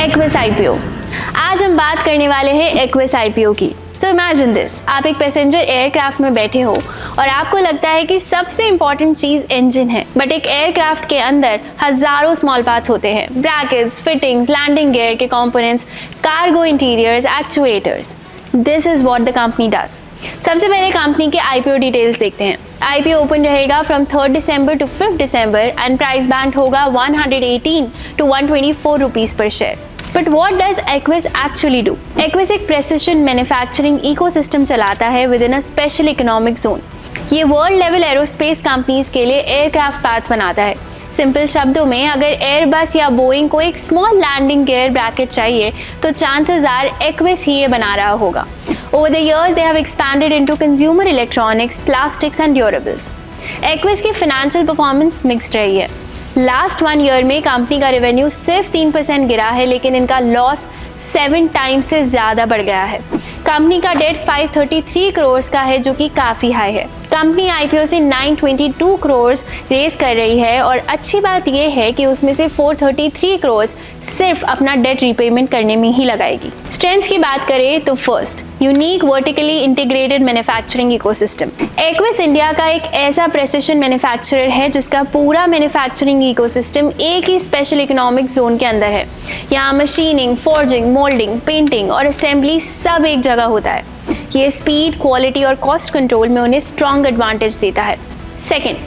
Aqueous IPO. आज हम बात करने वाले हैं एक्विस आईपीओ की। सो इमेजिन दिस, आप एक पैसेंजर एयरक्राफ्ट में बैठे हो और आपको लगता है कि सबसे इंपॉर्टेंट चीज इंजन है, बट एक एयरक्राफ्ट के अंदर हजारों स्मॉल पार्ट्स होते हैं, ब्रैकेट्स, फिटिंग्स, लैंडिंग गियर के components, cargo interiors, actuators. This is what the company does. सबसे पहले कंपनी के आईपीओ डिटेल्स देखते हैं। आईपीओ ओपन रहेगा from 3 December to 5 December and price band होगा 118 to 124 rupees per share. But what does Aequs actually do? Aequs एक precision manufacturing ecosystem चलाता है within a special economic zone. ये वर्ल्ड लेवल एरोस्पेस कंपनीज के लिए aircraft parts बनाता है। Simple शब्दों में, अगर एयरबस या बोइंग को एक स्मॉल लैंडिंग गियर ब्रैकेट चाहिए तो चांसेस आर एक्विस ही ये बना रहा होगा। Over the years, they have expanded into consumer electronics, plastics and durables. Aqueous की फाइनेंशियल परफॉर्मेंस मिक्स्ड रही है। लास्ट 1 ईयर में कंपनी का रेवेन्यू सिर्फ 3% गिरा है, लेकिन इनका लॉस 7 टाइम्स से ज़्यादा बढ़ गया है। कंपनी का डेट 533 करोड़ का है, जो कि काफ़ी हाई है। कंपनी आईपीओ से 922 करोड़ रेस कर रही है और अच्छी बात यह है कि उसमें से 433 करोड़ सिर्फ अपना डेट रीपेमेंट करने में ही लगाएगी। स्ट्रेंथ्स की बात करें तो first, unique vertically integrated manufacturing ecosystem. Aqueous India का एक ऐसा प्रेसिशन मैन्युफैक्चरर है जिसका पूरा मैन्युफैक्चरिंग इकोसिस्टम एक ही स्पेशल इकोनॉमिक जोन के अंदर है। यहाँ मशीनिंग, फोर्जिंग, मोल्डिंग, पेंटिंग और असेंबली सब एक जगह होता है। ये स्पीड, क्वालिटी और कॉस्ट कंट्रोल में उन्हें स्ट्रॉन्ग एडवांटेज देता है। Second,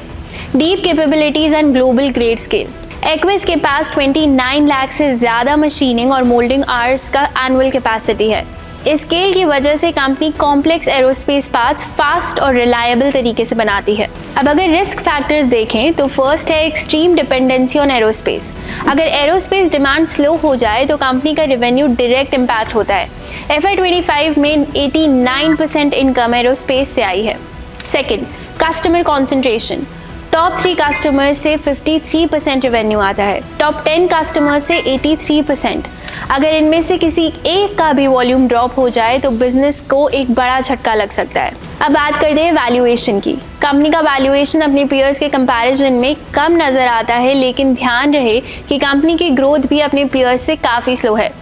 deep capabilities and global grade scale. Aqueous के पास 29 लाख से ज़्यादा मशीनिंग और मोल्डिंग आवर्स का एनुअल कैपेसिटी है। इस स्केल की वजह से company complex aerospace parts fast और रिलायबल तरीके से बनाती है। अब अगर रिस्क फैक्टर्स देखें तो फर्स्ट है एक्सट्रीम डिपेंडेंसी ऑन एरोस्पेस। अगर एरोस्पेस डिमांड स्लो हो जाए तो कंपनी का रेवेन्यू डायरेक्ट इम्पैक्ट होता है। FY25 में 89% इनकम एरोस्पेस से आई है। Second, customer concentration. Top 3 customers से 53% रेवेन्यू आता है, टॉप 10 कस्टमर्स से 83%। अगर इनमें से किसी एक का भी वॉल्यूम ड्रॉप हो जाए तो बिजनेस को एक बड़ा झटका लग सकता है। अब बात करते हैं वैल्यूएशन की। कंपनी का वैल्यूएशन अपने पीयर्स के कंपैरिजन में कम नजर आता है, लेकिन ध्यान रहे कि कंपनी की ग्रोथ भी अपने पीयर्स से काफ़ी स्लो है।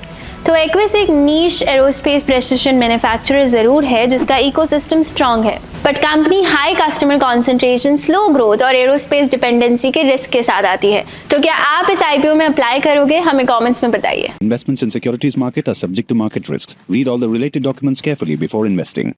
तो एक्विस एक नीश एरोस्पेस प्रेसिशन मैन्युफैक्चरर जरूर है जिसका इकोसिस्टम स्ट्रांग है, but company high customer concentration, slow growth और एरोस्पेस डिपेंडेंसी के रिस्क के साथ आती है। तो क्या आप इस आईपीओ में अप्लाई करोगे? हमें कमेंट्स में बताइए। Investments in securities market are subject to market risks. Read all the related documents carefully before investing.